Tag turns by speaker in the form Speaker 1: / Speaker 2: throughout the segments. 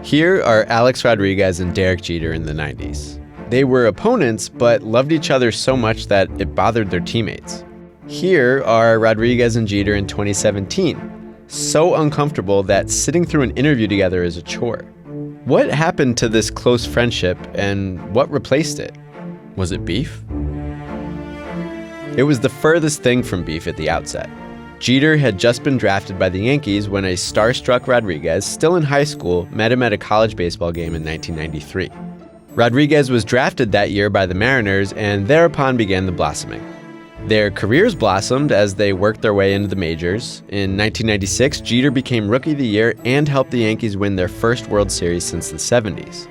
Speaker 1: Here are Alex Rodriguez and Derek Jeter in the 90s. They were opponents, but loved each other so much that it bothered their teammates. Here are Rodriguez and Jeter in 2017, so uncomfortable that sitting through an interview together is a chore. What happened to this close friendship, and what replaced it? Was it beef? It was the furthest thing from beef at the outset. Jeter had just been drafted by the Yankees when a starstruck Rodriguez, still in high school, met him at a college baseball game in 1993. Rodriguez was drafted that year by the Mariners, and thereupon began the blossoming. Their careers blossomed as they worked their way into the majors. In 1996, Jeter became Rookie of the Year and helped the Yankees win their first World Series since the 70s.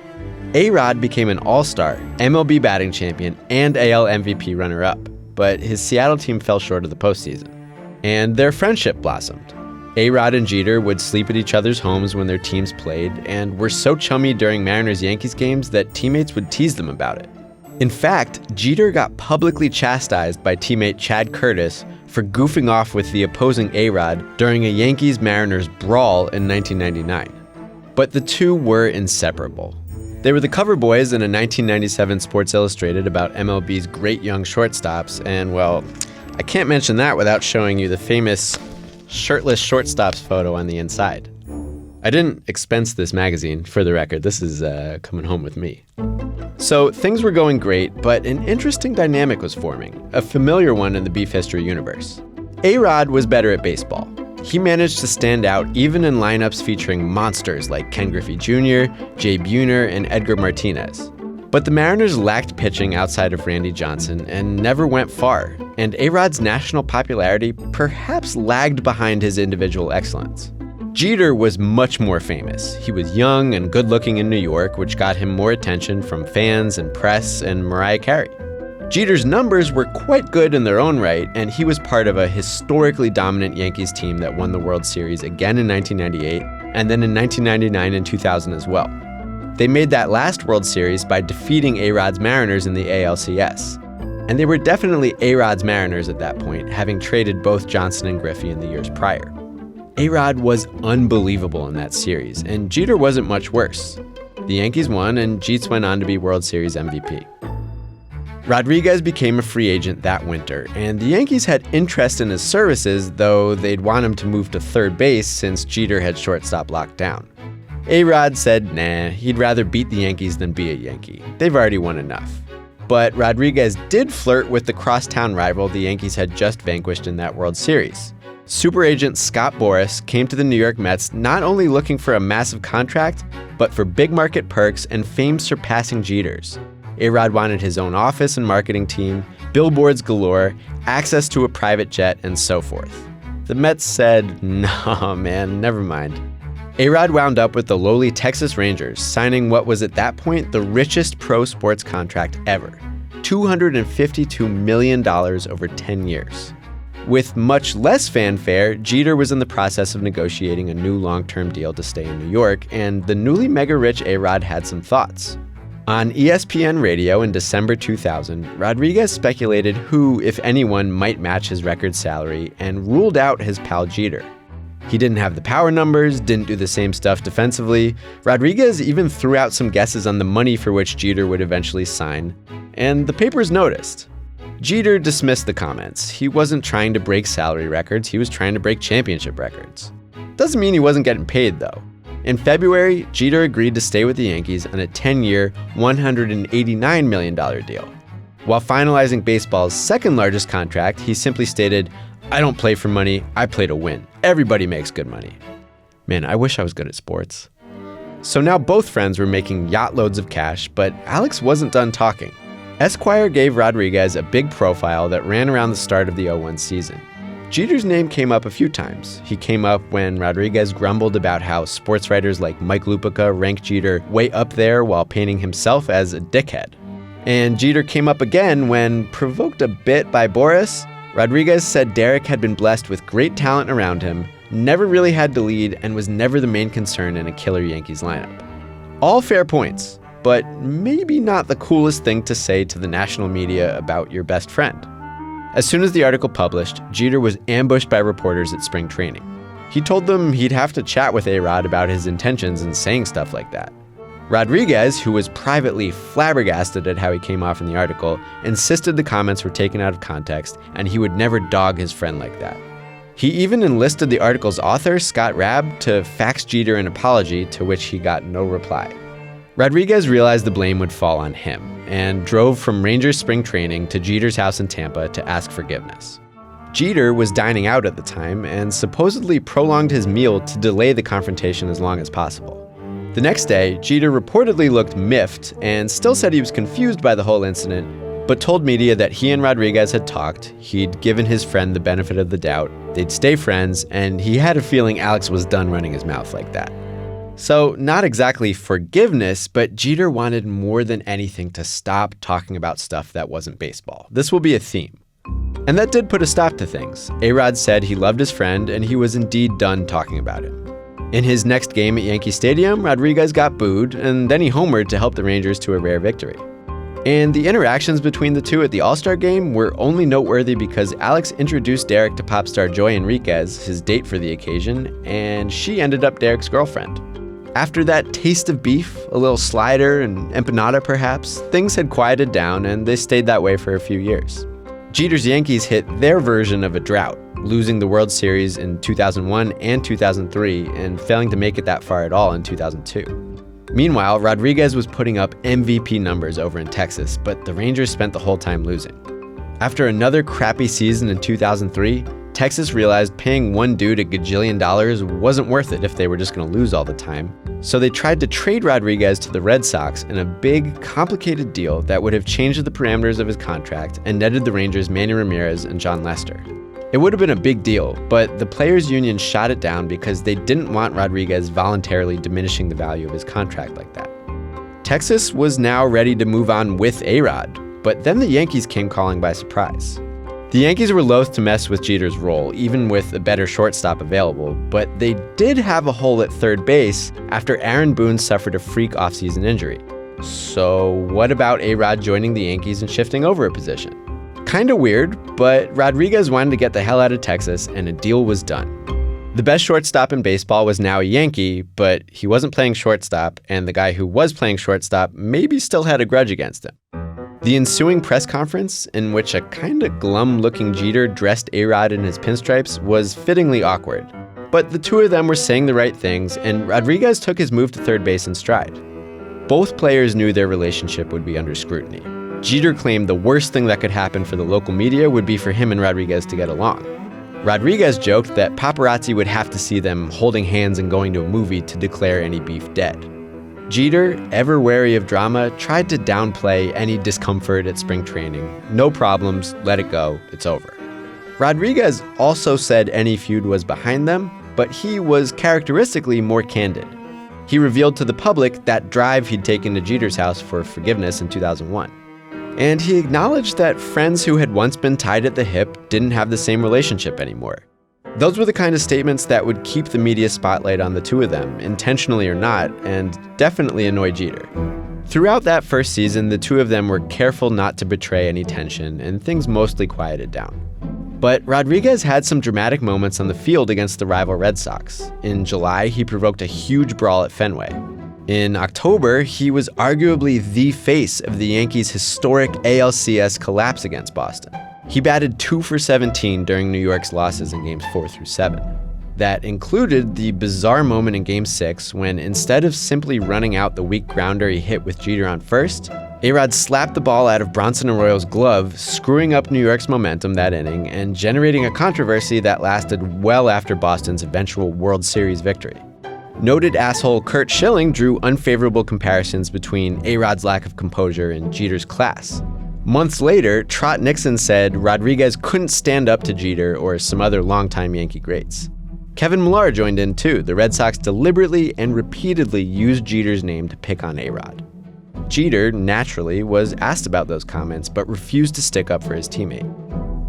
Speaker 1: A-Rod became an All-Star, MLB batting champion, and AL MVP runner-up, but his Seattle team fell short of the postseason. And their friendship blossomed. A-Rod and Jeter would sleep at each other's homes when their teams played, and were so chummy during Mariners-Yankees games that teammates would tease them about it. In fact, Jeter got publicly chastised by teammate Chad Curtis for goofing off with the opposing A-Rod during a Yankees-Mariners brawl in 1999. But the two were inseparable. They were the cover boys in a 1997 Sports Illustrated about MLB's great young shortstops, and well, I can't mention that without showing you the famous shirtless shortstops photo on the inside. I didn't expense this magazine, for the record. This is coming home with me. So things were going great, but an interesting dynamic was forming, a familiar one in the beef history universe. A-Rod was better at baseball. He managed to stand out even in lineups featuring monsters like Ken Griffey Jr., Jay Buhner, and Edgar Martinez. But the Mariners lacked pitching outside of Randy Johnson and never went far, and A-Rod's national popularity perhaps lagged behind his individual excellence. Jeter was much more famous. He was young and good-looking in New York, which got him more attention from fans and press and Mariah Carey. Jeter's numbers were quite good in their own right, and he was part of a historically dominant Yankees team that won the World Series again in 1998, and then in 1999 and 2000 as well. They made that last World Series by defeating A-Rod's Mariners in the ALCS. And they were definitely A-Rod's Mariners at that point, having traded both Johnson and Griffey in the years prior. A-Rod was unbelievable in that series, and Jeter wasn't much worse. The Yankees won, and Jeets went on to be World Series MVP. Rodriguez became a free agent that winter, and the Yankees had interest in his services, though they'd want him to move to third base since Jeter had shortstop locked down. A-Rod said nah, he'd rather beat the Yankees than be a Yankee. They've already won enough. But Rodriguez did flirt with the crosstown rival the Yankees had just vanquished in that World Series. Super agent Scott Boras came to the New York Mets not only looking for a massive contract, but for big market perks and fame surpassing Jeter's. A-Rod wanted his own office and marketing team, billboards galore, access to a private jet, and so forth. The Mets said, nah man, never mind. A-Rod wound up with the lowly Texas Rangers, signing what was at that point the richest pro sports contract ever, $252 million over 10 years. With much less fanfare, Jeter was in the process of negotiating a new long-term deal to stay in New York, and the newly mega-rich A-Rod had some thoughts. On ESPN Radio in December 2000, Rodriguez speculated who, if anyone, might match his record salary and ruled out his pal Jeter. He didn't have the power numbers, didn't do the same stuff defensively. Rodriguez even threw out some guesses on the money for which Jeter would eventually sign, and the papers noticed. Jeter dismissed the comments. He wasn't trying to break salary records, he was trying to break championship records. Doesn't mean he wasn't getting paid, though. In February, Jeter agreed to stay with the Yankees on a 10-year, $189 million deal. While finalizing baseball's second largest contract, he simply stated, "I don't play for money, I play to win. Everybody makes good money." Man, I wish I was good at sports. So now both friends were making yacht loads of cash, but Alex wasn't done talking. Esquire gave Rodriguez a big profile that ran around the start of the 2001 season. Jeter's name came up a few times. He came up when Rodriguez grumbled about how sports writers like Mike Lupica rank Jeter way up there while painting himself as a dickhead. And Jeter came up again when, provoked a bit by Boras, Rodriguez said Derek had been blessed with great talent around him, never really had to lead, and was never the main concern in a killer Yankees lineup. All fair points, but maybe not the coolest thing to say to the national media about your best friend. As soon as the article published, Jeter was ambushed by reporters at spring training. He told them he'd have to chat with A-Rod about his intentions in saying stuff like that. Rodriguez, who was privately flabbergasted at how he came off in the article, insisted the comments were taken out of context and he would never dog his friend like that. He even enlisted the article's author, Scott Raab, to fax Jeter an apology, to which he got no reply. Rodriguez realized the blame would fall on him and drove from Rangers spring training to Jeter's house in Tampa to ask forgiveness. Jeter was dining out at the time and supposedly prolonged his meal to delay the confrontation as long as possible. The next day, Jeter reportedly looked miffed and still said he was confused by the whole incident, but told media that he and Rodriguez had talked, he'd given his friend the benefit of the doubt, they'd stay friends, and he had a feeling Alex was done running his mouth like that. So, not exactly forgiveness, but Jeter wanted more than anything to stop talking about stuff that wasn't baseball. This will be a theme. And that did put a stop to things. A-Rod said he loved his friend and he was indeed done talking about him. In his next game at Yankee Stadium, Rodriguez got booed, and then he homered to help the Rangers to a rare victory. And the interactions between the two at the All-Star game were only noteworthy because Alex introduced Derek to pop star Joy Enriquez, his date for the occasion, and she ended up Derek's girlfriend. After that taste of beef, a little slider and empanada perhaps, things had quieted down and they stayed that way for a few years. Jeter's Yankees hit their version of a drought, losing the World Series in 2001 and 2003 and failing to make it that far at all in 2002. Meanwhile, Rodriguez was putting up MVP numbers over in Texas, but the Rangers spent the whole time losing. After another crappy season in 2003, Texas realized paying one dude $1 gajillion wasn't worth it if they were just going to lose all the time. So they tried to trade Rodriguez to the Red Sox in a big, complicated deal that would have changed the parameters of his contract and netted the Rangers Manny Ramirez and Jon Lester. It would have been a big deal, but the players' union shot it down because they didn't want Rodriguez voluntarily diminishing the value of his contract like that. Texas was now ready to move on with A-Rod, but then the Yankees came calling by surprise. The Yankees were loath to mess with Jeter's role, even with a better shortstop available, but they did have a hole at third base after Aaron Boone suffered a freak offseason injury. So what about A-Rod joining the Yankees and shifting over a position? Kinda weird, but Rodriguez wanted to get the hell out of Texas and a deal was done. The best shortstop in baseball was now a Yankee, but he wasn't playing shortstop, and the guy who was playing shortstop maybe still had a grudge against him. The ensuing press conference, in which a kinda glum-looking Jeter dressed A-Rod in his pinstripes, was fittingly awkward. But the two of them were saying the right things, and Rodriguez took his move to third base in stride. Both players knew their relationship would be under scrutiny. Jeter claimed the worst thing that could happen for the local media would be for him and Rodriguez to get along. Rodriguez joked that paparazzi would have to see them holding hands and going to a movie to declare any beef dead. Jeter, ever wary of drama, tried to downplay any discomfort at spring training. No problems, let it go, it's over. Rodriguez also said any feud was behind them, but he was characteristically more candid. He revealed to the public that drive he'd taken to Jeter's house for forgiveness in 2001. And he acknowledged that friends who had once been tied at the hip didn't have the same relationship anymore. Those were the kind of statements that would keep the media spotlight on the two of them, intentionally or not, and definitely annoy Jeter. Throughout that first season, the two of them were careful not to betray any tension, and things mostly quieted down. But Rodriguez had some dramatic moments on the field against the rival Red Sox. In July, he provoked a huge brawl at Fenway. In October, he was arguably the face of the Yankees' historic ALCS collapse against Boston. He batted 2 for 17 during New York's losses in games 4 through 7. That included the bizarre moment in Game 6 when, instead of simply running out the weak grounder he hit with Jeter on first, A-Rod slapped the ball out of Bronson Arroyo's glove, screwing up New York's momentum that inning and generating a controversy that lasted well after Boston's eventual World Series victory. Noted asshole Curt Schilling drew unfavorable comparisons between A-Rod's lack of composure and Jeter's class. Months later, Trot Nixon said Rodriguez couldn't stand up to Jeter or some other longtime Yankee greats. Kevin Millar joined in too. The Red Sox deliberately and repeatedly used Jeter's name to pick on A-Rod. Jeter, naturally, was asked about those comments but refused to stick up for his teammate.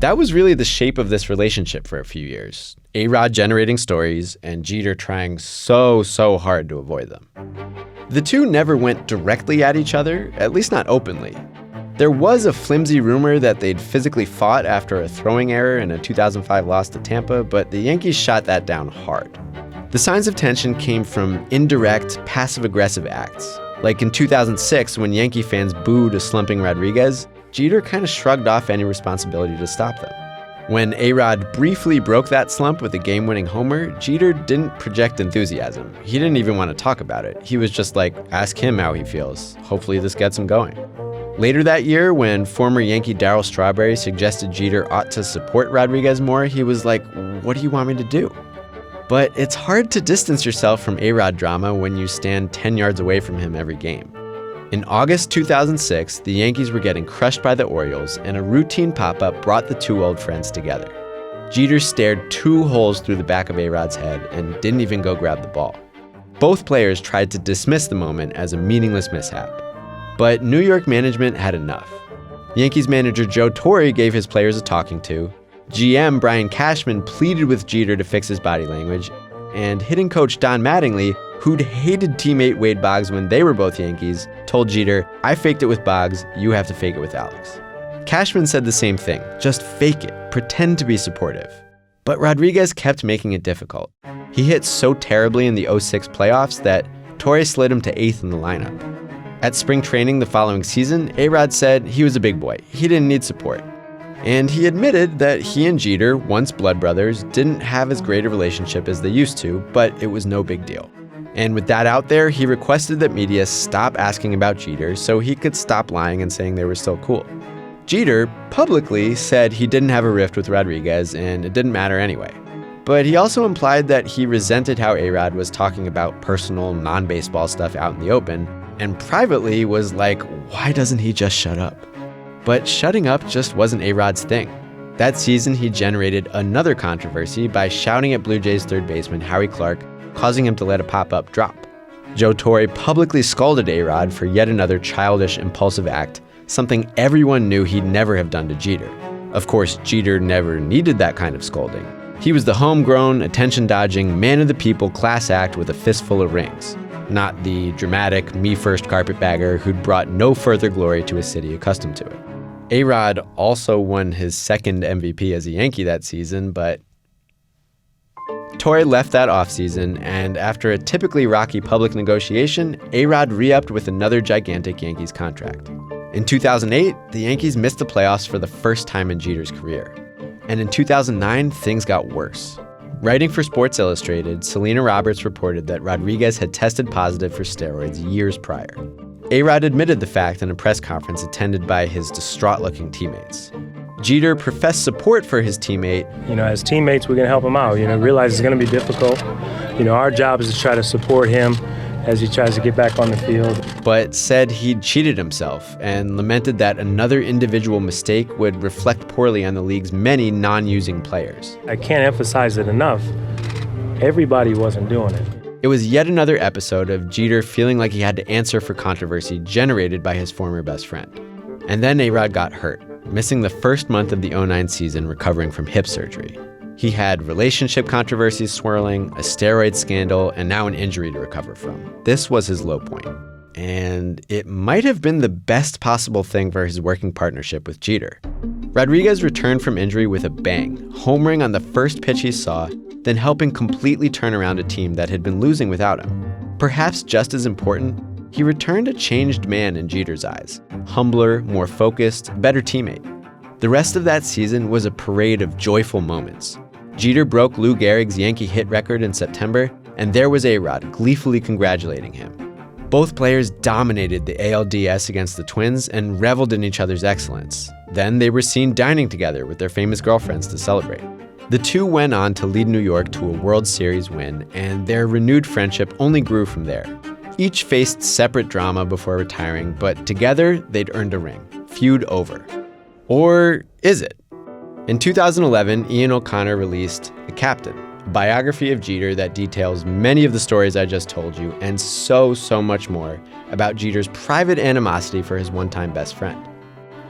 Speaker 1: That was really the shape of this relationship for a few years. A-Rod generating stories and Jeter trying so hard to avoid them. The two never went directly at each other, at least not openly. There was a flimsy rumor that they'd physically fought after a throwing error in a 2005 loss to Tampa, but the Yankees shot that down hard. The signs of tension came from indirect, passive-aggressive acts. Like in 2006, when Yankee fans booed a slumping Rodriguez, Jeter kind of shrugged off any responsibility to stop them. When A-Rod briefly broke that slump with a game-winning homer, Jeter didn't project enthusiasm. He didn't even want to talk about it. He was just like, ask him how he feels. Hopefully this gets him going. Later that year, when former Yankee Darryl Strawberry suggested Jeter ought to support Rodriguez more, he was like, what do you want me to do? But it's hard to distance yourself from A-Rod drama when you stand 10 yards away from him every game. In August 2006, the Yankees were getting crushed by the Orioles, and a routine pop-up brought the two old friends together. Jeter stared 2 holes through the back of A-Rod's head and didn't even go grab the ball. Both players tried to dismiss the moment as a meaningless mishap. But New York management had enough. Yankees manager Joe Torre gave his players a talking to, GM Brian Cashman pleaded with Jeter to fix his body language, and hitting coach Don Mattingly, who'd hated teammate Wade Boggs when they were both Yankees, told Jeter, I faked it with Boggs, you have to fake it with Alex. Cashman said the same thing, just fake it, pretend to be supportive. But Rodriguez kept making it difficult. He hit so terribly in the 2006 playoffs that Torre slid him to 8th in the lineup. At spring training the following season, A-Rod said he was a big boy, he didn't need support. And he admitted that he and Jeter, once blood brothers, didn't have as great a relationship as they used to, but it was no big deal. And with that out there, he requested that media stop asking about Jeter so he could stop lying and saying they were still cool. Jeter publicly said he didn't have a rift with Rodriguez and it didn't matter anyway. But he also implied that he resented how A-Rod was talking about personal, non-baseball stuff out in the open, and privately was like, why doesn't he just shut up? But shutting up just wasn't A-Rod's thing. That season, he generated another controversy by shouting at Blue Jays third baseman Howie Clark, causing him to let a pop-up drop. Joe Torre publicly scolded A-Rod for yet another childish, impulsive act, something everyone knew he'd never have done to Jeter. Of course, Jeter never needed that kind of scolding. He was the homegrown, attention-dodging, man-of-the-people class act with a fistful of rings, not the dramatic, me-first carpetbagger who'd brought no further glory to a city accustomed to it. A-Rod also won his second MVP as a Yankee that season, but Torre left that offseason, and after a typically rocky public negotiation, A-Rod re-upped with another gigantic Yankees contract. In 2008, the Yankees missed the playoffs for the first time in Jeter's career. And in 2009, things got worse. Writing for Sports Illustrated, Selena Roberts reported that Rodriguez had tested positive for steroids years prior. A-Rod admitted the fact in a press conference attended by his distraught-looking teammates. Jeter professed support for his teammate.
Speaker 2: As teammates, we're going to help him out. Realize it's going to be difficult. Our job is to try to support him as he tries to get back on the field.
Speaker 1: But said he'd cheated himself and lamented that another individual mistake would reflect poorly on the league's many non-using players.
Speaker 2: I can't emphasize it enough. Everybody wasn't doing it.
Speaker 1: It was yet another episode of Jeter feeling like he had to answer for controversy generated by his former best friend. And then A-Rod got hurt, missing the first month of the 2009 season recovering from hip surgery. He had relationship controversies swirling, a steroid scandal, and now an injury to recover from. This was his low point. And it might have been the best possible thing for his working partnership with Jeter. Rodriguez returned from injury with a bang, homering on the first pitch he saw, then helping completely turn around a team that had been losing without him. Perhaps just as important, he returned a changed man in Jeter's eyes. Humbler, more focused, better teammate. The rest of that season was a parade of joyful moments. Jeter broke Lou Gehrig's Yankee hit record in September, and there was A-Rod gleefully congratulating him. Both players dominated the ALDS against the Twins and reveled in each other's excellence. Then they were seen dining together with their famous girlfriends to celebrate. The two went on to lead New York to a World Series win, and their renewed friendship only grew from there. Each faced separate drama before retiring, but together they'd earned a ring. Feud over. Or is it? In 2011, Ian O'Connor released The Captain, a biography of Jeter that details many of the stories I just told you and so much more about Jeter's private animosity for his one-time best friend.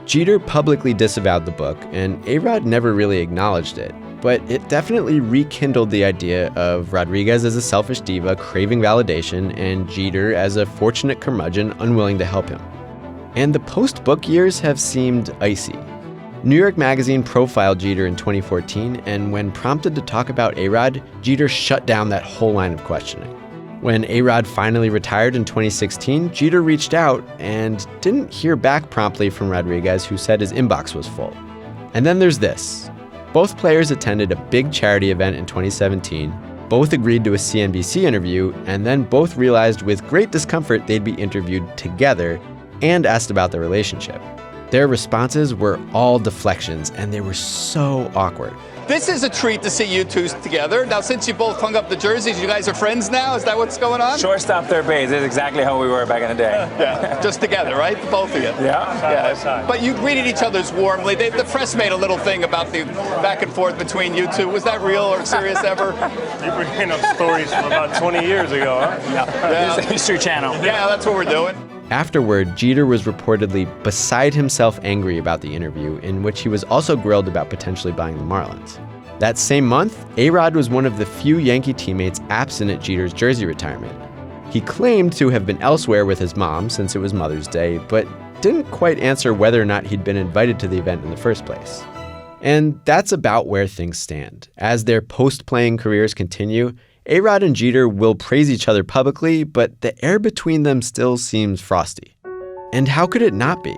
Speaker 1: Jeter publicly disavowed the book, and A-Rod never really acknowledged it, but it definitely rekindled the idea of Rodriguez as a selfish diva craving validation and Jeter as a fortunate curmudgeon unwilling to help him. And the post-book years have seemed icy. New York Magazine profiled Jeter in 2014, and when prompted to talk about A-Rod, Jeter shut down that whole line of questioning. When A-Rod finally retired in 2016, Jeter reached out and didn't hear back promptly from Rodriguez, who said his inbox was full. And then there's this. Both players attended a big charity event in 2017, both agreed to a CNBC interview, and then both realized with great discomfort they'd be interviewed together and asked about their relationship. Their responses were all deflections, and they were so awkward.
Speaker 3: This is a treat to see you two together. Now, since you both hung up the jerseys, you guys are friends now? Is that what's going on?
Speaker 4: Shortstop, third base. This is exactly how we were back in the day.
Speaker 3: Yeah, just together, right? The both of you.
Speaker 4: Yeah.
Speaker 3: But you greeted each other warmly. The press made a little thing about the back and forth between you two. Was that real or serious ever?
Speaker 2: You're bringing up stories from about 20 years ago, huh?
Speaker 3: Yeah.
Speaker 4: This is the History Channel.
Speaker 3: Yeah, that's what we're doing.
Speaker 1: Afterward, Jeter was reportedly beside himself angry about the interview, in which he was also grilled about potentially buying the Marlins. That same month, A-Rod was one of the few Yankee teammates absent at Jeter's jersey retirement. He claimed to have been elsewhere with his mom since it was Mother's Day, but didn't quite answer whether or not he'd been invited to the event in the first place. And that's about where things stand. As their post-playing careers continue, A-Rod and Jeter will praise each other publicly, but the air between them still seems frosty. And how could it not be?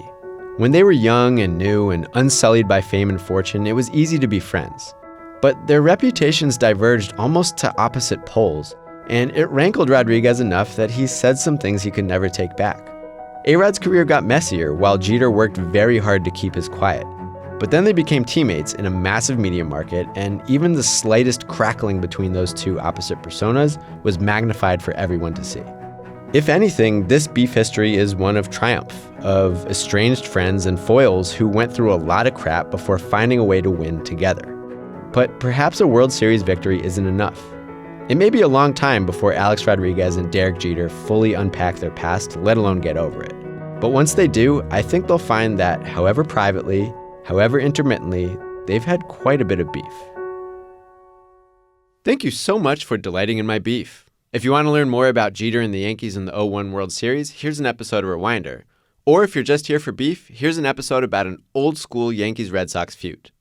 Speaker 1: When they were young and new and unsullied by fame and fortune, it was easy to be friends. But their reputations diverged almost to opposite poles, and it rankled Rodriguez enough that he said some things he could never take back. A-Rod's career got messier while Jeter worked very hard to keep his quiet. But then they became teammates in a massive media market, and even the slightest crackling between those two opposite personas was magnified for everyone to see. If anything, this beef history is one of triumph, of estranged friends and foils who went through a lot of crap before finding a way to win together. But perhaps a World Series victory isn't enough. It may be a long time before Alex Rodriguez and Derek Jeter fully unpack their past, let alone get over it. But once they do, I think they'll find that, however privately, however intermittently, they've had quite a bit of beef. Thank you so much for delighting in my beef. If you want to learn more about Jeter and the Yankees in the 2001 World Series, here's an episode of Rewinder. Or if you're just here for beef, here's an episode about an old-school Yankees-Red Sox feud.